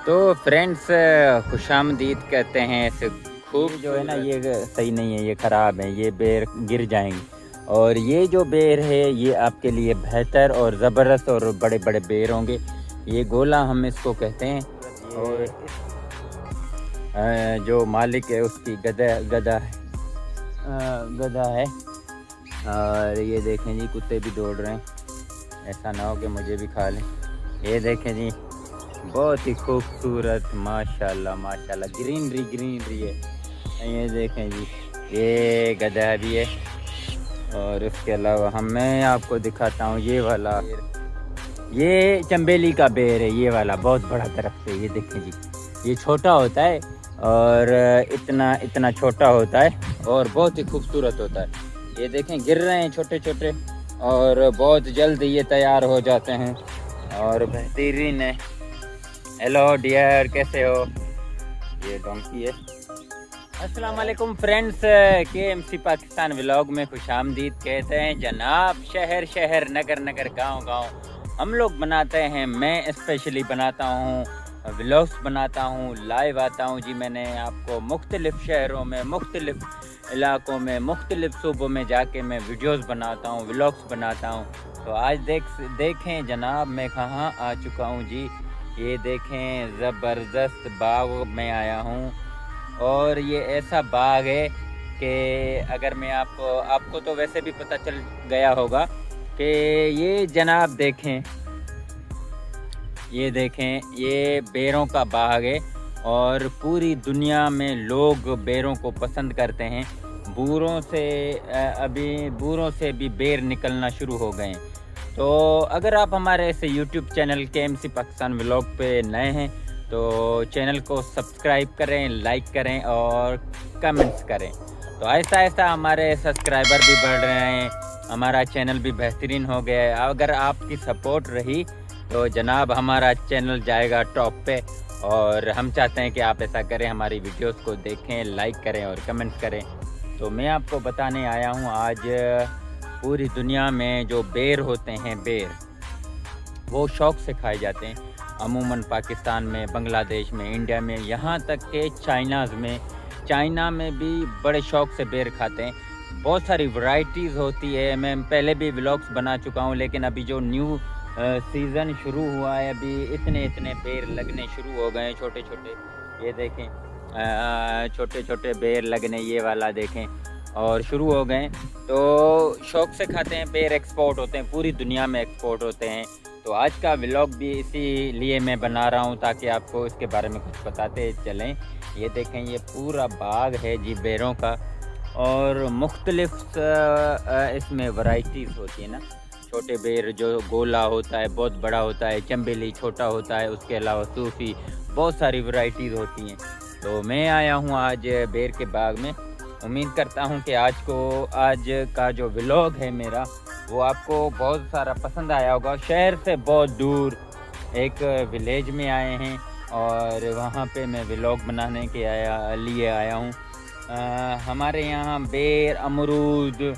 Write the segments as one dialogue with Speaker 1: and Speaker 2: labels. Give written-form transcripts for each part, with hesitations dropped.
Speaker 1: तो फ्रेंड्स खुशामदीद कहते हैं ऐसे खूब जो है ना, ये सही नहीं है, ये ख़राब है, ये बेर गिर जाएंगे। और ये जो बेर है ये आपके लिए बेहतर और ज़बरदस्त और बड़े बड़े बेर होंगे। ये गोला हम इसको कहते हैं। और जो मालिक है उसकी गधा है। और ये देखें जी, कुत्ते भी दौड़ रहे हैं, ऐसा ना हो कि मुझे भी खा लें। ये देखें जी, बहुत ही खूबसूरत माशाल्लाह माशाल्लाह ग्रीनरी है। ये देखें जी, ये गधा भी है। और उसके अलावा मैं आपको दिखाता हूँ ये वाला, ये चंबेली का बेर है। ये वाला बहुत बड़ा दरख्त है। ये देखें जी, ये छोटा होता है और इतना छोटा होता है और बहुत ही खूबसूरत होता है। ये देखें, गिर रहे हैं छोटे छोटे और बहुत जल्द ये तैयार हो जाते हैं और बेहतरीन है। हेलो डियर, कैसे हो? ये डोंकी है। अस्सलाम वालेकुम फ्रेंड्स, KMC पाकिस्तान व्लॉग में खुशामदीद कहते हैं जनाब। शहर शहर, नगर नगर, गांव गांव हम लोग बनाते हैं। मैं स्पेशली बनाता हूँ व्लॉग्स, बनाता हूँ, लाइव आता हूँ जी। मैंने आपको मुख्तलिफ़ शहरों में, मुख्तलिफ़ इलाकों में, मुख्तलिफ़ सूबों में जाके मैं वीडियोस बनाता हूँ, व्लॉग्स बनाता हूँ। तो आज देखें जनाब, मैं कहाँ आ चुका हूँ जी। ये देखें, ज़बरदस्त बाग में आया हूँ। और ये ऐसा बाग है कि अगर मैं आपको तो वैसे भी पता चल गया होगा कि ये जनाब देखें, ये देखें, ये बेरों का बाग है और पूरी दुनिया में लोग बेरों को पसंद करते हैं। अभी बूरों से भी बेर निकलना शुरू हो गए हैं। तो अगर आप हमारे ऐसे YouTube channel KMC Pakistan vlog पे नए हैं तो चैनल को सब्सक्राइब करें, लाइक करें और कमेंट्स करें। तो आहिस्ता आहिस्ता हमारे सब्सक्राइबर भी बढ़ रहे हैं, हमारा चैनल भी बेहतरीन हो गया है। अगर आपकी सपोर्ट रही तो जनाब हमारा चैनल जाएगा टॉप पे। और हम चाहते हैं कि आप ऐसा करें, हमारी वीडियोस को देखें, लाइक करें और कमेंट करें। तो मैं आपको बताने आया हूँ आज, पूरी दुनिया में जो बेर होते हैं, बेर वो शौक़ से खाए जाते हैं। अमूमन पाकिस्तान में, बांग्लादेश में, इंडिया में, यहाँ तक के चाइना में भी बड़े शौक़ से बेर खाते हैं। बहुत सारी वैरायटीज़ होती है। मैं पहले भी व्लॉग्स बना चुका हूँ, लेकिन अभी जो न्यू सीज़न शुरू हुआ है, अभी इतने बेर लगने शुरू हो गए हैं छोटे छोटे। ये देखें, छोटे छोटे बेर लगने, ये वाला देखें, और शुरू हो गए। तो शौक़ से खाते हैं। बेर एक्सपोर्ट होते हैं, पूरी दुनिया में एक्सपोर्ट होते हैं। तो आज का व्लॉग भी इसीलिए मैं बना रहा हूँ ताकि आपको इसके बारे में कुछ बताते चलें। ये देखें, ये पूरा बाग है जी बेरों का और मुख्तलिफ़ इसमें वैरायटीज़ होती है ना। छोटे बेर जो गोला होता है, बहुत बड़ा होता है, चंबेली छोटा होता है, उसके अलावा सूफी, बहुत सारी वैरायटीज़ होती हैं। तो मैं आया हूँ आज बेर के बाग में। उम्मीद करता हूँ कि आज का जो व्लॉग है मेरा वो आपको बहुत सारा पसंद आया होगा। शहर से बहुत दूर एक विलेज में आए हैं और वहाँ पे मैं व्लॉग बनाने के लिए आया हूँ। हमारे यहाँ बेर, अमरूद,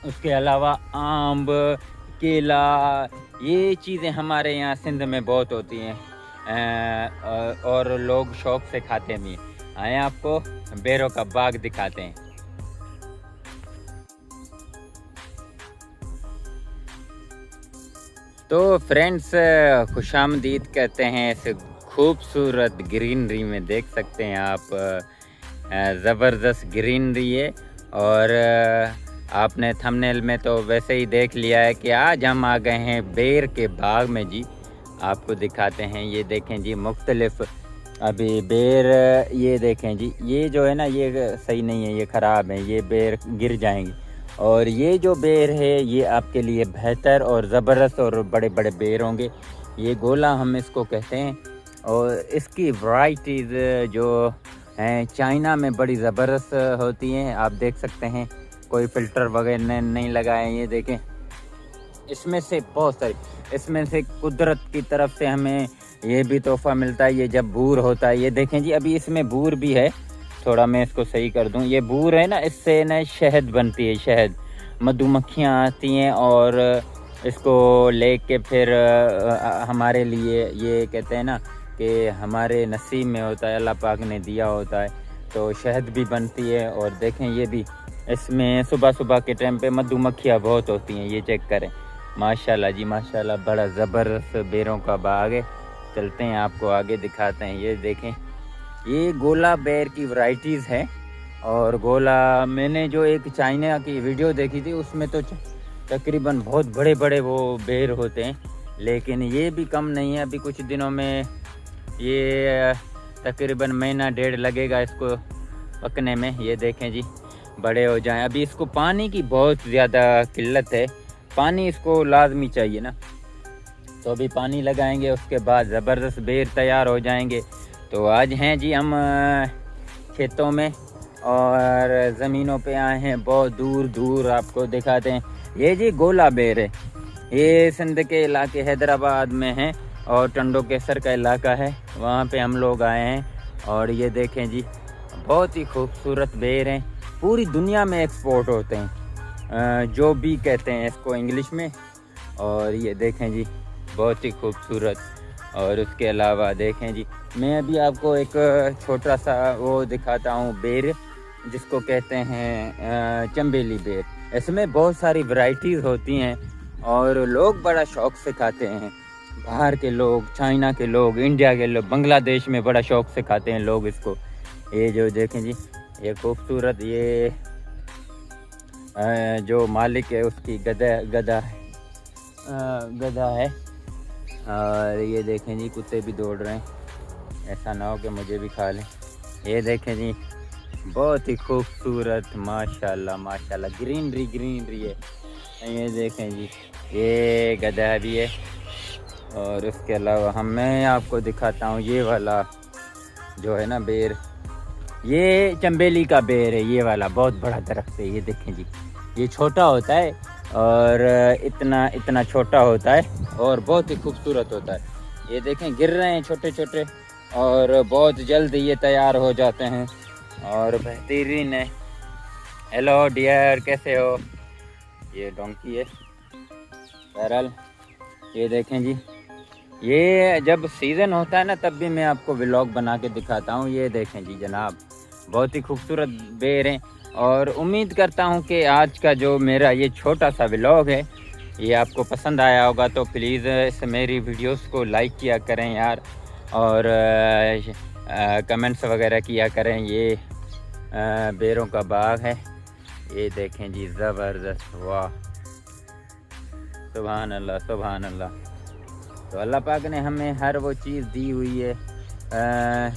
Speaker 1: उसके अलावा आम, केला, ये चीज़ें हमारे यहाँ सिंध में बहुत होती हैं और लोग शौक़ से खाते भी हैं। आए आपको बेरों का बाग दिखाते हैं। तो फ्रेंड्स खुशामदीद कहते हैं ऐसे खूबसूरत ग्रीनरी में। देख सकते हैं आप, ज़बरदस्त ग्रीनरी है। और आपने थंबनेल में तो वैसे ही देख लिया है कि आज हम आ गए हैं बेर के बाग में जी। आपको दिखाते हैं, ये देखें जी, मुख्तलिफ़ अभी बेर, ये देखें जी, ये जो है ना, ये सही नहीं है, ये ख़राब है, ये बेर गिर जाएंगे। और ये जो बेर है ये आपके लिए बेहतर और ज़बरदस्त और बड़े बड़े बेर होंगे। ये गोला हम इसको कहते हैं। और इसकी वैरायटीज़ जो हैं चाइना में बड़ी ज़बरदस्त होती हैं। आप देख सकते हैं, कोई फ़िल्टर वगैरह नहीं लगाए। ये देखें, इसमें से बहुत सारी, इसमें से कुदरत की तरफ से हमें ये भी तोहफ़ा मिलता है। ये जब बूर होता है, ये देखें जी, अभी इसमें बूर भी है। थोड़ा मैं इसको सही कर दूं। ये बूर है ना, इससे ना शहद बनती है, शहद। मधुमक्खियाँ आती हैं और इसको लेके फिर हमारे लिए, ये कहते हैं ना कि हमारे नसीब में होता है, अल्लाह पाक ने दिया होता है। तो शहद भी बनती है और देखें ये भी, इसमें सुबह सुबह के टाइम पे मधुमक्खियाँ बहुत होती हैं। ये चेक करें, माशाल्लाह जी माशाल्लाह, बड़ा ज़बरदस्त बेरों का बाग है। चलते हैं आपको आगे दिखाते हैं। ये देखें, ये गोला बेर की वैरायटीज़ है। और गोला, मैंने जो एक चाइना की वीडियो देखी थी उसमें तो तकरीबन बहुत बड़े बड़े वो बेर होते हैं, लेकिन ये भी कम नहीं है। अभी कुछ दिनों में ये तकरीबन महीना डेढ़ लगेगा इसको पकने में। ये देखें जी, बड़े हो जाएं। अभी इसको पानी की बहुत ज़्यादा किल्लत है, पानी इसको लाजमी चाहिए ना, तो अभी पानी लगाएंगे, उसके बाद ज़बरदस्त बेर तैयार हो जाएंगे। तो आज हैं जी हम खेतों में और ज़मीनों पे आए हैं, बहुत दूर दूर आपको दिखाते हैं। ये जी गोला बेर है, ये सिंध के इलाके हैदराबाद में है और टंडो केसर का इलाका है, वहाँ पे हम लोग आए हैं। और ये देखें जी, बहुत ही खूबसूरत बेर हैं, पूरी दुनिया में एक्सपोर्ट होते हैं, जो भी कहते हैं इसको इंग्लिश में। और ये देखें जी, बहुत ही खूबसूरत। और उसके अलावा देखें जी, मैं अभी आपको एक छोटा सा वो दिखाता हूँ बेर, जिसको कहते हैं चंबेली बेर। इसमें बहुत सारी वैरायटीज़ होती हैं और लोग बड़ा शौक़ से खाते हैं। बाहर के लोग, चाइना के लोग, इंडिया के लोग, बांग्लादेश में बड़ा शौक़ से खाते हैं लोग इसको। ये जो देखें जी, ये खूबसूरत, ये जो मालिक है उसकी गधा है। और ये देखें जी, कुत्ते भी दौड़ रहे हैं, ऐसा ना हो कि मुझे भी खा लें। ये देखें जी, बहुत ही खूबसूरत, माशाल्लाह माशाल्लाह, ग्रीनरी है। ये देखें जी, ये गधा भी है। और उसके अलावा मैं आपको दिखाता हूँ ये वाला जो है ना बेर, ये चंबेली का बेर है। ये वाला बहुत बड़ा दरख्त है। ये देखें जी, ये छोटा होता है और इतना छोटा होता है और बहुत ही खूबसूरत होता है। ये देखें, गिर रहे हैं छोटे छोटे और बहुत जल्द ये तैयार हो जाते हैं और बेहतरीन है। हेलो डियर, कैसे हो? ये डोंकी है। बहरहाल ये देखें जी, ये जब सीज़न होता है ना तब भी मैं आपको व्लॉग बना के दिखाता हूँ। ये देखें जी जनाब, बहुत ही खूबसूरत बेर हैं। और उम्मीद करता हूँ कि आज का जो मेरा ये छोटा सा व्लॉग है ये आपको पसंद आया होगा। तो प्लीज़ इस मेरी वीडियोस को लाइक किया करें यार, और कमेंट्स वगैरह किया करें। ये बेरों का बाग है। ये देखें जी, ज़बरदस्त, वाह, सुभान अल्लाह सुभान अल्लाह। तो अल्लाह पाक ने हमें हर वो चीज़ दी हुई है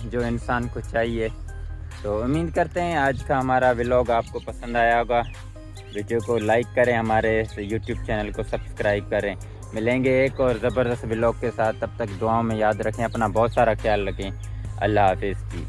Speaker 1: जो इंसान को चाहिए। तो उम्मीद करते हैं आज का हमारा व्लॉग आपको पसंद आया होगा। वीडियो को लाइक करें, हमारे यूट्यूब चैनल को सब्सक्राइब करें। मिलेंगे एक और ज़बरदस्त व्लॉग के साथ, तब तक दुआओं में याद रखें, अपना बहुत सारा ख्याल रखें। अल्लाह हाफिज़ जी।